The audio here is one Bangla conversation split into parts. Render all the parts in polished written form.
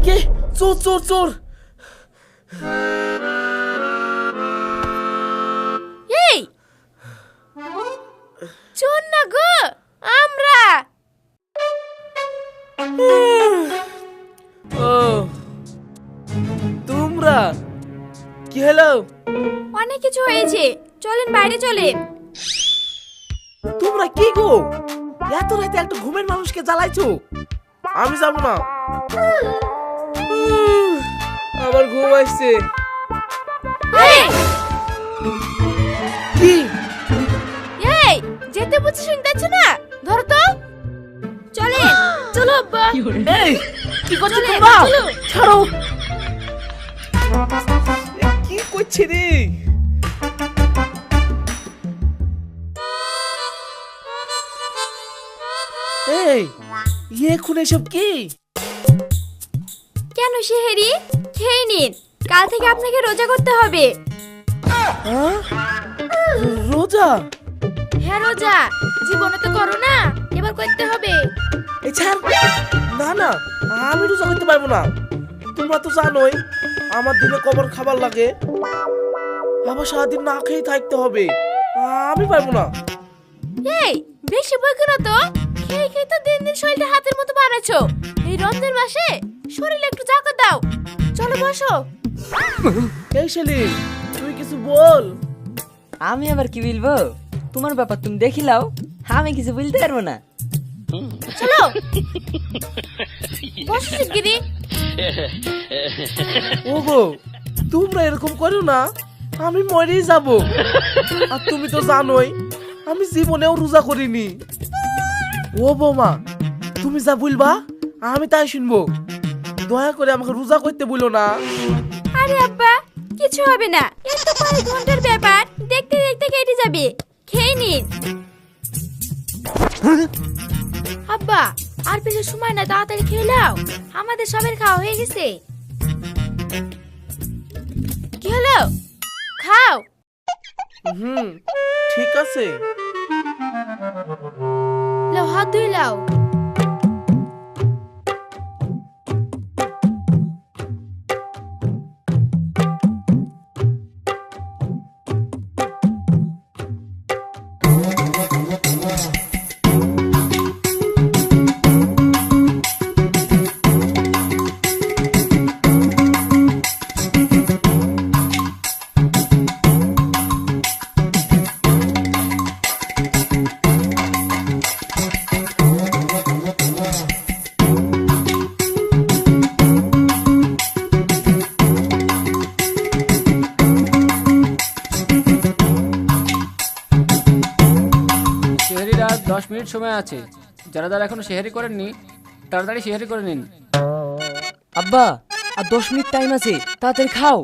কে চোর চোর চোর। এই চোর না গো, আমরা। ও তোমরা, কি হলো? অনেক কিছু হয়েছে, চলেন বাইরে চলেন। তোমরা কি গো, এত রাতে একটা ঘুমের মানুষকে জ্বালাইছো? আমি যাব না, আমার ঘুম আসছে। এই কি? এই যেতে বলছি শুনতেছ না? ধরো তো, চলেন। চলো আব্বা। এই কি করছো চলেন, তোমরা? চলো। ছাড়ো। এ কি করছে রে? এই এখন এসব কি? কেন সেহেরি? খেয়ে নিন, কাল থেকে আপনাকে রোজা করতে হবে। হ্যাঁ? রোজা? হ্যাঁ রোজা, জীবনে তো করো না, এবার করতে হবে। এই ছাড়। না না, আমি রোজা করতে পারবো না। তোমরা তো জানোই আমার দিনে কবার খাবার লাগে, আবার সারাদিন না খেয়ে থাকতে হবে। আমি পারবো না। এই বেশি বইকো না তো, খেয়ে খেয়ে তো দিন দিন শরীরটা হাতের মতো বানাচ্ছো। এই রমজান মাসে শরীরে একটু জাকাত দাও। চলো বসো। এই শালি, তুই কিছু বল। আমি আবার কি বলবো? তোমার ব্যাপার তুমি দেখিলাও, আমি কিছু বলতে পারবো না। চলো বসো শিগগিরি। ওগো, তোমরা এরকম করো না, আমি মরেই যাব। আর তুমি তো জানোই আমি জীবনেও রোজা করিনি। ও বৌমা, তুমি যা বলবা আমি তাই শুনবো। দয়া করে আমাকে রোজা করতে বলো না। আরে আব্বা, কিছু হবে না, এত কয়েক ঘন্টার ব্যাপার, দেখতে দেখতে কেটে যাবে। খেয়ে নিন। আব্বা আর বেশি সময় না, তাড়াতাড়ি খেয়ে নাও, আমাদের সবার খাওয়া হয়ে গেছে। কি হলো, খাও। ঠিক আছে। লাও হাত ধুয়ে লাও। সেহরির আর 10 মিনিট সময় আছে। যারা যারা এখনো সেহরি করেননি তাড়াতাড়ি সেহরি করে নিন। আব্বা আর 10 মিনিট টাইম আছে, তাড়াতাড়ি খাও।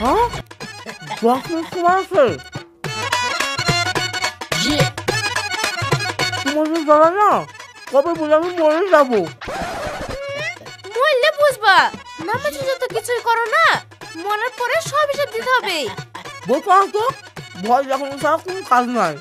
হ্যাঁ, 10 মিনিট সময় আছে। তোমাদের দাদা না কবে বলে আমি মরে যাবো। মরলে বুঝবা, নামাজে যত কিছুই করো না, মরার পরে সব হিসাব দিতে হবে। বোকা তো ভয় যখন ছাড়া কোনো কাজ নাই।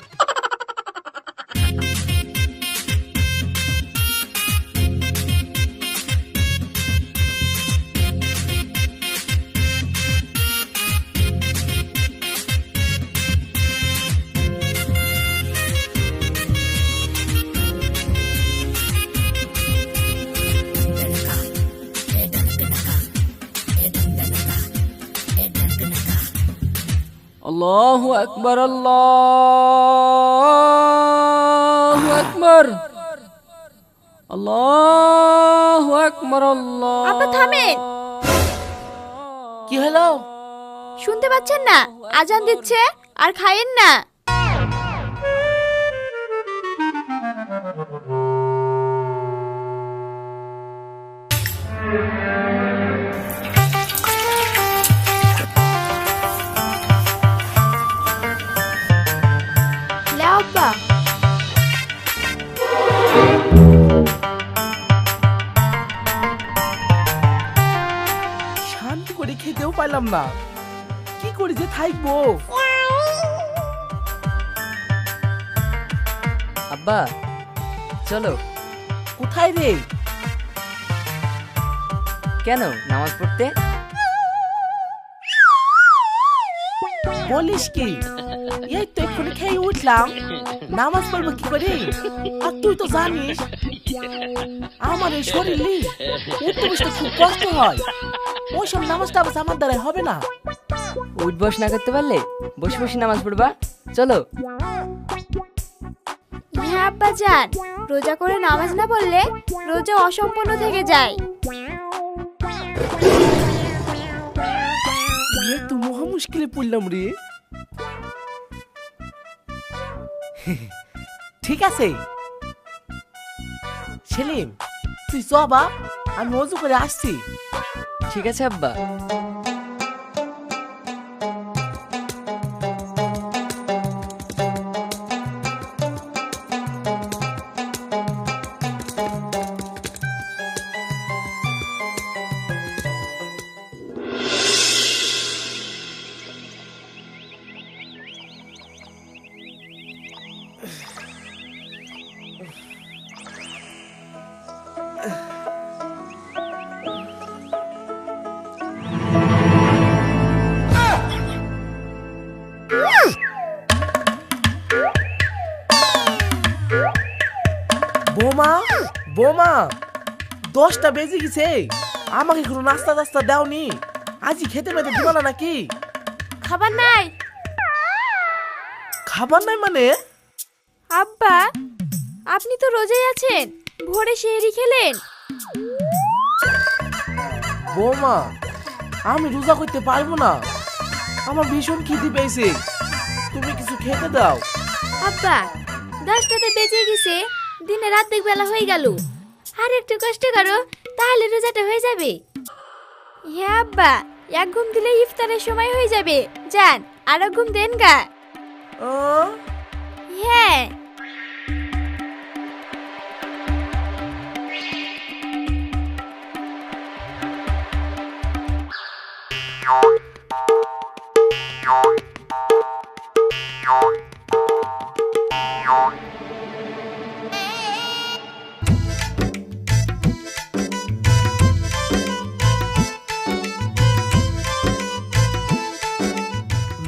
আল্লাহু আকবার, আল্লাহু আকবার, আল্লাহু আকবার, আল্লাহ। আব্বা থামেন। কি হলো? শুনতে পাচ্ছেন না? আজান দিচ্ছে, আর খায়েন না। লাও আব্বা। শান্তি করে খেতেও পাইলাম না, কি করে যে থাকবো। আব্বা চলো। কোথায় রে? কেন নামাজ পড়তে? বলিস কি? এই তো এক্ষুনি খেয়ে উঠলাম, নামাজ পড়বো কি করে? আর তুই তো জানিস আমার এই শরীর উঠতে বসতে খুব কষ্ট হয়। ওইসব নামাজটা আবার আমার দ্বারা হবে না। উঠ বস না করতে পারলে বসে বসে নামাজ পড়বা, চলো। হ্যাঁ আব্বা যান, রোজা করে নামাজ না পড়লে রোজা অসম্পূর্ণ থেকে যায়। তো মহা মুশকিলে পড়লাম রে। ঠিক আছে সেলিম, তুই চ বাপ, আমি ওযু করে আসছি। ঠিক আছে আব্বা। বোমা বোমা, 10টা বেজে গেছে, আমাকে কোনো নাস্তা টাস্তা দাওনি? আজই খেতে মেতে দিবা না নাকি? খাবার নাই। খাবার নাই মানে? আব্বা আপনি তো রোজাই আছেন, ভোরে সেহরি খেলেন। বৌমা আমি রোজা করতে পারবো না, আমার ভীষণ খিদে পেয়েছে, তুমি কিছু খেতে দাও। আব্বা 10টাতে বেজে গেছে, দিনে রাত বেলা হয়ে গেল, আর একটু কষ্ট করো তাহলে রোজাটা হয়ে যাবে। হ্যাঁ আব্বা, এক ঘুম দিলে ইফতারের সময় হয়ে যাবে, যান আর ঘুম দেন গা। আহ, হ্যাঁ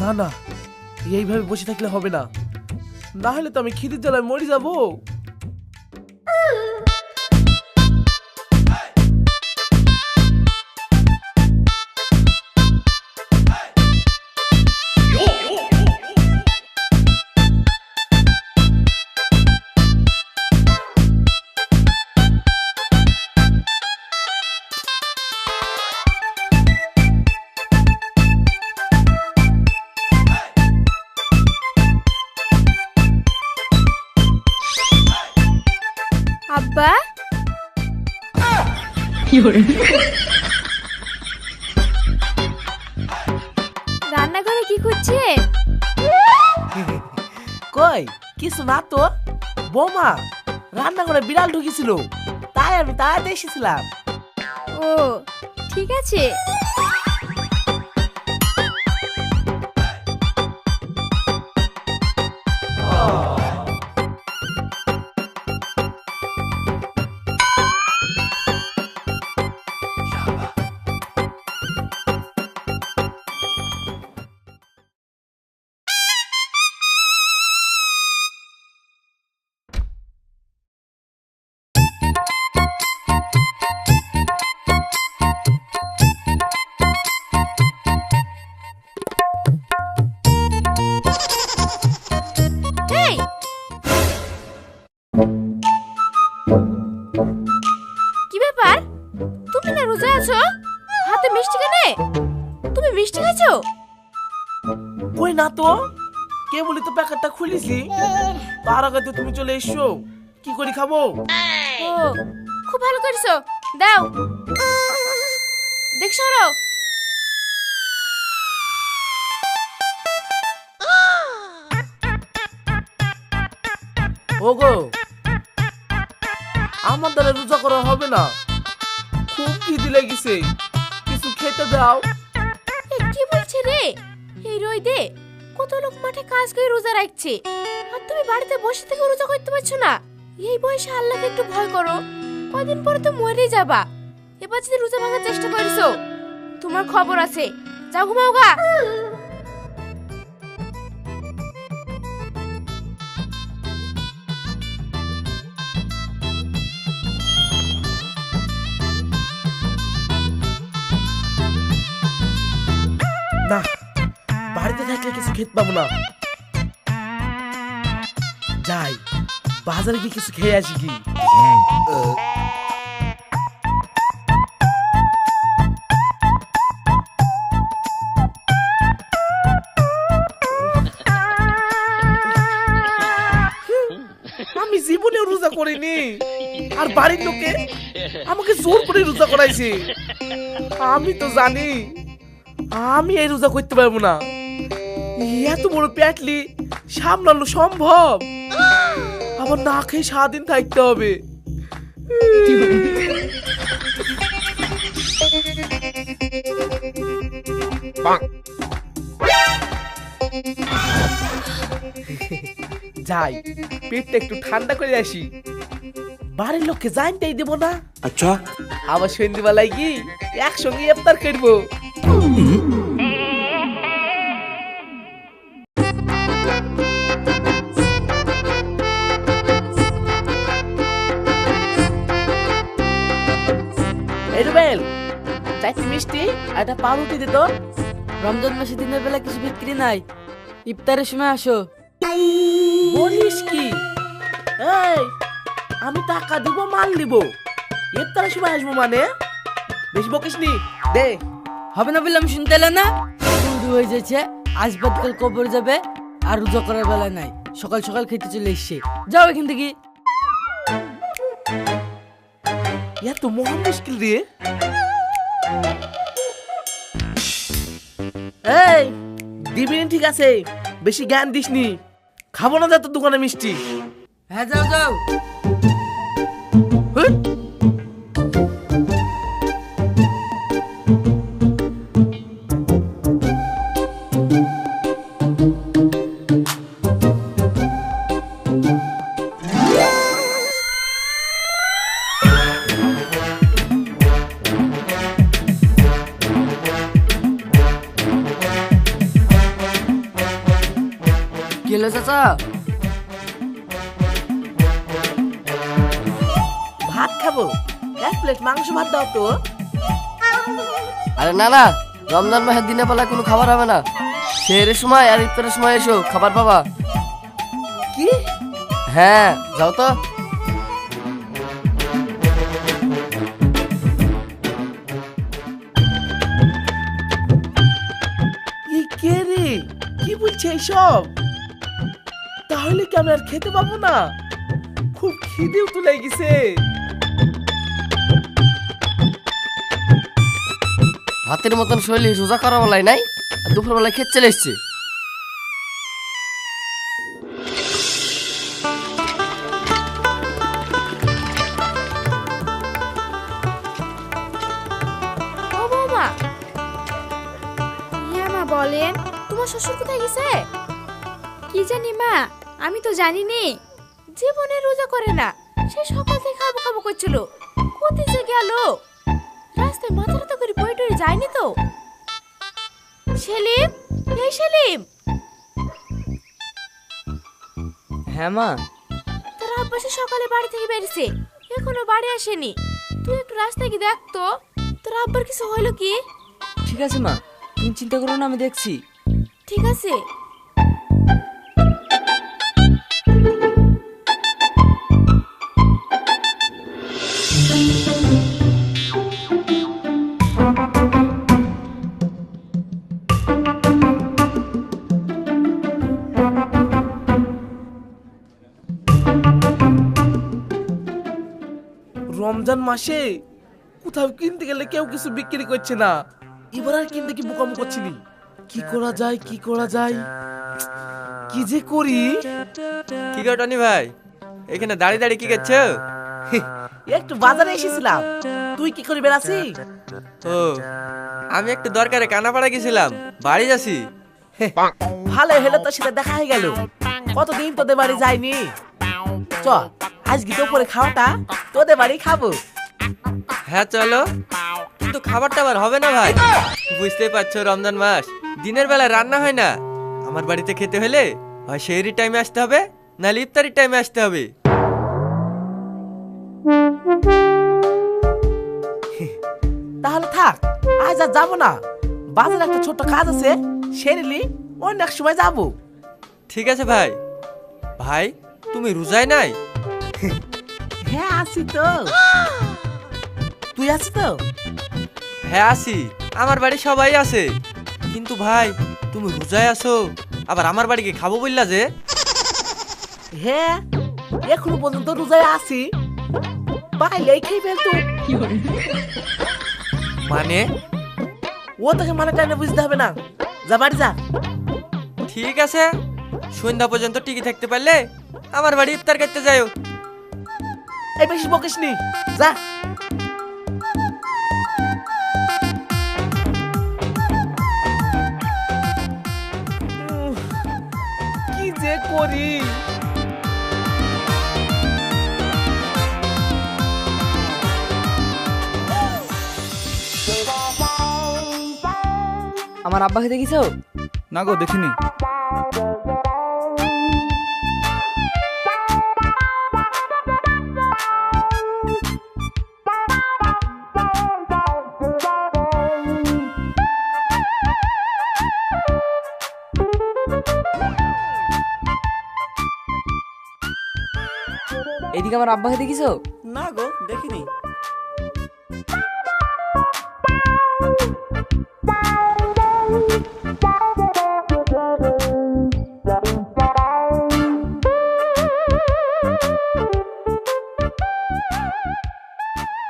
না না, এইভাবে বসে থাকলে হবে না, না হলে তো আমি খিদের জ্বালায় মরে যাবো। আব্বা রান্নাঘরে কি করছে? কই কিছু না তো বৌমা, রান্নাঘরে বিড়াল ঢুকেছিল, তাই আমি তাড়াতাড়ি এসেছিলাম। ও ঠিক আছে। এই কি ব্যাপার, তুমি না রোজা আছো, হাতে মিষ্টি কেনে? তুমি মিষ্টি খাইছো? কই না তো, কে বলি তো প্যাকেটটা খুলেছি, তার আগে তো তুমি চলে এসছো, কি করে খাবো? ও খুব ভালো করেছো, দাও দেখ সরো। ওগো আমার দ্বারা রোজা করা হবে না, খুব খিদে লেগেছে, কিছু খেতে দাও। এ কি বলছে রে, এই রোদে কত লোক মাঠে কাজ করে রোজা রাখছে, আর তুমি বাড়িতে বসে থেকে রোজা করতে পারছো না? এই বয়সে আল্লাহকে একটু ভয় করো, কয়দিন পরে তো মরে যাবা। এবার যদি রোজা ভাঙার চেষ্টা করিস তোমার খবর আছে, যাও ঘুমাও গা। না, বাড়িতে থাকলে কিছু খেতে পাবো না। যাই বাজারে গিয়ে কিছু খেয়ে আসি কি। আমি জীবনে রোজা করিনি, আর বাড়ির লোকে আমাকে জোর করে রোজা করাইছে। আমি তো জানি আমি এই রোজা করতে পারবো না। এত বড় পেটলি সামলানো সম্ভব? আবার না খেয়ে সারাদিন থাকতে হবে। যাই পেটটা একটু ঠান্ডা করে আসি, বাড়ির লোককে জানতেই দেবো না। আচ্ছা, আবার সন্ধ্যেবেলায় কি একসঙ্গে ইফতার করবো। এই রুবেল, চারটি মিষ্টি আর একটা পাউরুটি দিত। রমজান মাসে দিনের বেলা কিছু বিক্রি নাই, ইফতারের সময় আসো। বলিস কি? এই আমি টাকা দিব, মাল দিব, ইফতারের সময় আসবো মানে? বেশি বকিস নি, দে। হবে না বললাম, শুনতে এলে না? শুরু হয়ে যাচ্ছে, আজ বাদ কাল কবর যাবে, আর রোজা করার বেলা নাই, সকাল সকাল খেতে চলে এসছে। যাও এখান থেকে। এত মহা মুশকিল রে। এই দিবি নি, ঠিক আছে, বেশি জ্ঞান দিস নি। খাবো না যা তোর দোকানে মিষ্টি। হ্যাঁ যাও যাও। হুট। কি হলো চাচা? ভাত খাবো, এক প্লেট মাংস ভাত দাও তো। আরে না না, রমজান মাসের দিনে বেলা কোনো খাবার হবে না। সেহেরের সময় আর ইফতারের সময় এসো, খাবার পাবা। কি? হ্যাঁ যাও তো। ই কে রে, কি বলছে এইসব? তাহলে কি আমি আর খেতে পাবো না? খুব খিদেও তো লেগেছে। হাতের মতন শৈলী রোজা করার বেলায় নাই, আর দুপুর বেলায় খেতে চলে এসছে। ও বৌমা, হ্যাঁ মা বলেন, তোমার শ্বশুর কোথায় গেছে? কি জানি মা, আমি তো জানি নে, জীবনে রোজা করে না, সে সকাল থেকে খাবো খাবো করছিল, কোথায় যে গেল? রাস্তায় মাথা ব্যথা করে পড়ে টড়ে যায়নি তো? সেলিম, এই সেলিম, হ্যাঁ মা। তোর আব্বা সে সকালে বাড়ি থেকে বেরিয়েছে, এখনো বাড়ি আসেনি। তুই একটু রাস্তায় গিয়ে দেখ তো, তোর আব্বার কিছু হলো কি? ঠিক আছে মা, তুমি চিন্তা করো না, আমি দেখছি। ঠিক আছে। রমজান মাসে কোথাও কিনতে গেলে কেউ কিছু বিক্রি করছে না। এবার আর কিনতে কি বোকামো করছিনি। কি করা যায়, কি করা যায়, কি যে করি। কি গো টনি ভাই, এখানে দাঁড়িয়ে দাঁড়িয়ে কি করছো? একটু বাজারে এসেছিলাম, তুই কি করে বেড়াছি? ও, আমি একটু দরকারে কানাপাড়া গেছিলাম, বাড়ি যাচ্ছি। ভালো হলো, তোর সাথে দেখা হয়ে গেল। কতদিন তোদের বাড়ি যাইনি। চ আজকে দুপুরে খাওয়াটা তোদের বাড়ি খাবো। হ্যাঁ চলো, কিন্তু খাবার টাবার হবে না ভাই। বুঝতেই পারছো রমজান মাস, দিনের বেলা রান্না হয় না। আমার বাড়িতে খেতে হলে হয় সেহরির টাইমে আসতে হবে, নাহলে ইফতারির টাইমে আসতে হবে। তাহলে থাক, আজ আর যাবো না। বাজারে একটা ছোট্ট কাজ আছে, সেরিলি অন্য এক সময় যাবো। ঠিক আছে ভাই। ভাই তুমি রোজায় নাই? হ্যাঁ আছি তো। তুই আছিস তো? হ্যাঁ আছি, আমার বাড়ি সবাই আছে। কিন্তু ভাই তুমি রোজায় আছো, আবার আমার বাড়িকে খাবো বললা যে? হ্যাঁ, এখনো পর্যন্ত রোজায় আছি। পাইলেই খেয়ে ফেলতো। মানে? ও তোকে মানে টাইমে বুঝতে হবে না। যা বাড়ি যা। ঠিক আছে, সন্ধ্যা পর্যন্ত টিকে থাকতে পারলে আমার বাড়ি ইফতার করতে যাও। এই বেশি বকিস নি, যা। কি যে করি। আমার আব্বাকে দেখিছো? না গো, দেখিনি। এদিকে আমার আব্বাকে দেখিছো? না গো, দেখিনি।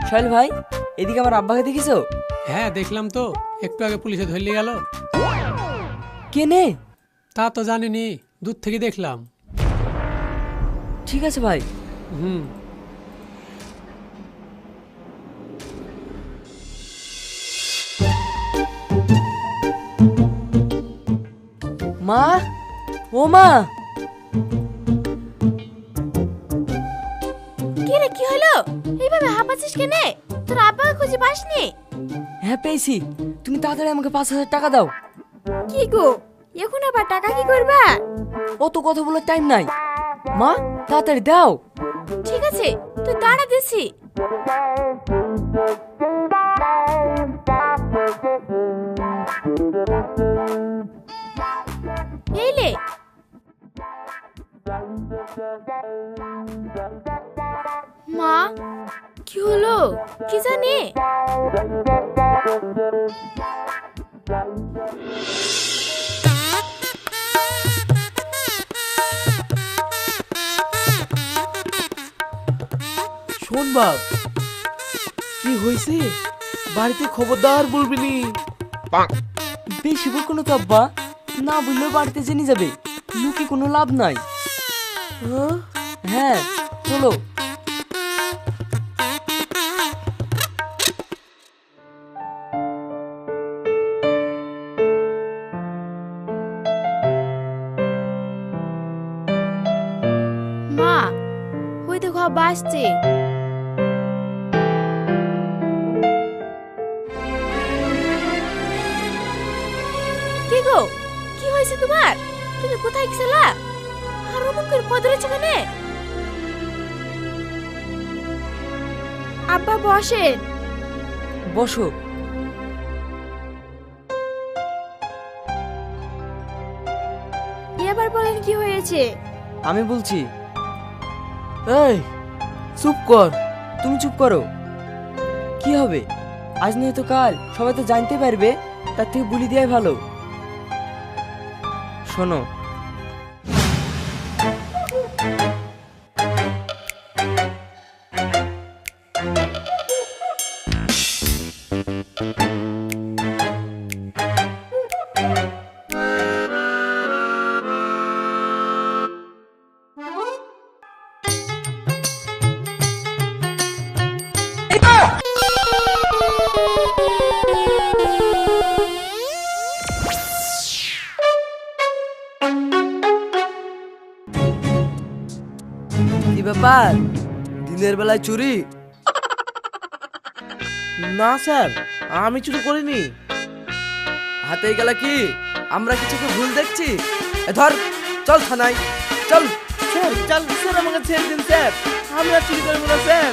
সোহেল ভাই, এদিকে আমার আব্বাকে দেখিছো? হ্যাঁ দেখলাম তো, একটু আগে পুলিশে ধরলে গেল। কেনে? তা তো জানিনি, দূর থেকে দেখলাম। ঠিক আছে ভাই। হুম। মা, ও মা। কি রে, কি হলো? এইভাবে হাঁপাচ্ছিস কেনে? তোর আব্বাকে খুঁজে পাসনি? হ্যাঁ পেয়েছি। তুমি তাড়াতাড়ি আমাকে 5,000 টাকা দাও। কি গো, এখন আবার টাকা কি করবা? অত কথা বলার টাইম নাই। মা, তাড়াতাড়ি দাও। ঠিক আছে, তুই দাঁড়া দিছি। এই লে। মা, কি হলো? কি জানি? শোন বাপ, কি হয়েছে? বাড়িতে খবরদার বলবি নি। বেশি বললো তো আব্বা, না বললেও বাড়িতে জেনে যাবে। লুকি কোনো লাভ নাই। হ্যাঁ? হ্যাঁ চলো। মা, ওই দেখো আব্বা আসছে। কি গো, কি হয়েছে তোমার? তুমি কোথায় গেছিলা? আর অমন করে পদরেছে কেনে? আব্বা বসেন। বসো। এবার বলেন কি হয়েছে? আমি বলছি। এই চুপ কর। তুমি চুপ করো। কি হবে? আজ নয় তো কাল সবাই তো জানতে পারবে, তার থেকে বলি দেওয়াই ভালো। শোনো, কি ব্যাপার, দিনের বেলায় চুরি? না স্যার, আমি চুরি করিনি। হাতে গেলা কি আমরা কিছুকে ভুল দেখছি? ধর, চল থানায় চল। স্যার চল স্যার, আমাকে ছেড়ে দিন স্যার, আমি আর চুরি করবো না স্যার।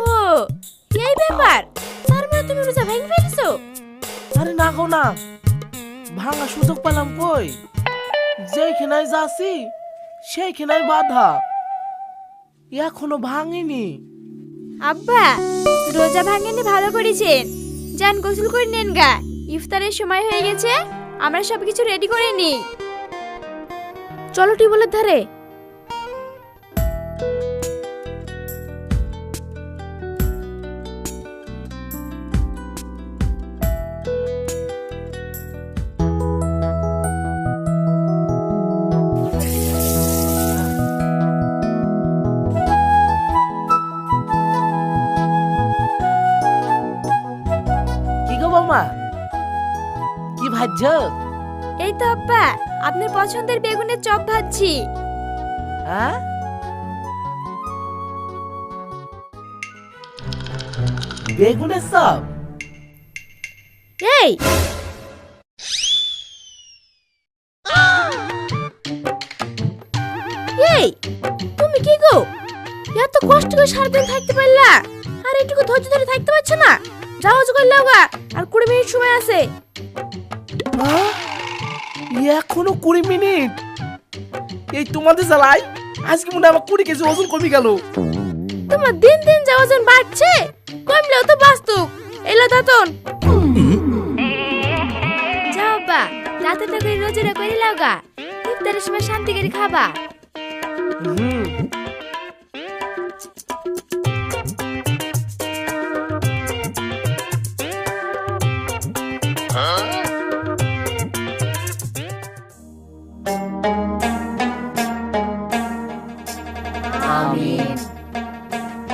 ও এই ব্যাপার, তার মানে তুমি রোজা ভেঙে ফেলেছো? আরে না গো না, ভাঙা সুযোগ পেলাম কই? যেখানে যাচ্ছি সেইখানে বাধা, এখনো ভাঙিনি। আব্বা, রোজা ভাঙেনি ভালো করেছেন। যান গোসল করে নেন গা, ইফতারের সময় হয়ে গেছে। আমরা সবকিছু রেডি করে নি। চলো টিউবওয়েলের ধারে। কি গো বৌমা, কি ভাজছ? এই তো আব্বা, আপনার পছন্দের বেগুনের চপ ভাজছি। হ্যাঁ, বেগুনের চপ? এই এই তুমি কি গো, এত কষ্ট করে সারাদিন থাকতে পারলা আর একটু ধৈর্য ধরে থাকতে পারছো না? যাও জোগাড় লাওগা, আর 20 মিনিট সময় আছে। হ্যাঁ? এখনো 20 মিনিট? এই তোমাদের জ্বালায় আজকে মনে হয় আমার 20 কেজি ওজন কমে গেল। তোমার দিন দিন যা ওজন বাড়ছে, কমলেও তো বাস্তব। এলা দাতন যাও বা, রাতে তো করে রোজা করে লাওগা, ইফতারের সময় শান্তি করে খাবা। হুম,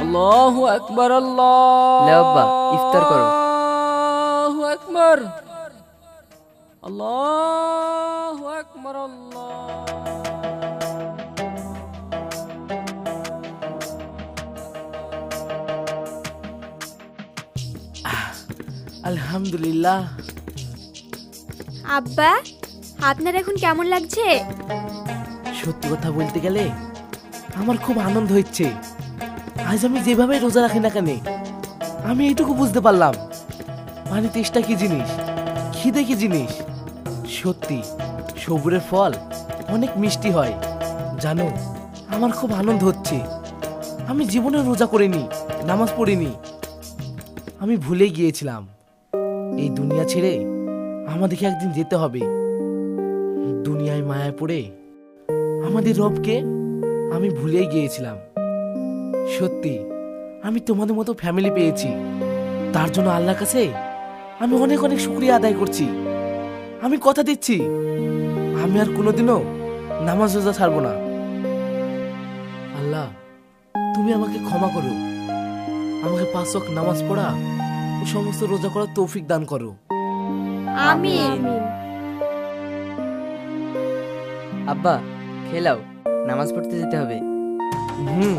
আল্লাহু আকবার, আল্লাহ। লে আব্বা, ইফতার করো। আল্লাহু আকবার, আল্লাহু আকবার, আল্লাহ। আলহামদুলিল্লাহ। আব্বা, আপনার এখন কেমন লাগছে? সত্যি কথা বলতে গেলে আমার খুব আনন্দ হচ্ছে। আজ আমি যেভাবে রোজা রাখি না কেন, আমি এইটুকু বুঝতে পারলাম মানে তেষ্টা কি জিনিস, খিদে কি জিনিস। সত্যি সবুরের ফল অনেক মিষ্টি হয়। জানো, আমার খুব আনন্দ হচ্ছে। আমি জীবনে রোজা করিনি, নামাজ পড়িনি। আমি ভুলে গিয়েছিলাম এই দুনিয়া ছেড়ে আমাদেরকে একদিন যেতে হবে। দুনিয়ায় মায়া পড়ে আমাদের রবকে আমি ভুলেই গিয়েছিলাম। সত্যি আমি তোমাদের মতো ফ্যামিলি পেয়েছি, তার জন্য আল্লাহর কাছে আমি অনেক অনেক শুকরিয়া আদায় করছি। আমি কথা দিচ্ছি আমি আর কোনোদিনও নামাজ রোজা ছাড়বো না। আল্লাহ, তুমি আমাকে ক্ষমা করো, আমাকে 5 ওয়াক্ত নামাজ পড়া ও সমস্ত রোজা করার তৌফিক দান করো। আমিন। আব্বা খেলাও, নামাজ পড়তে যেতে হবে। হুম।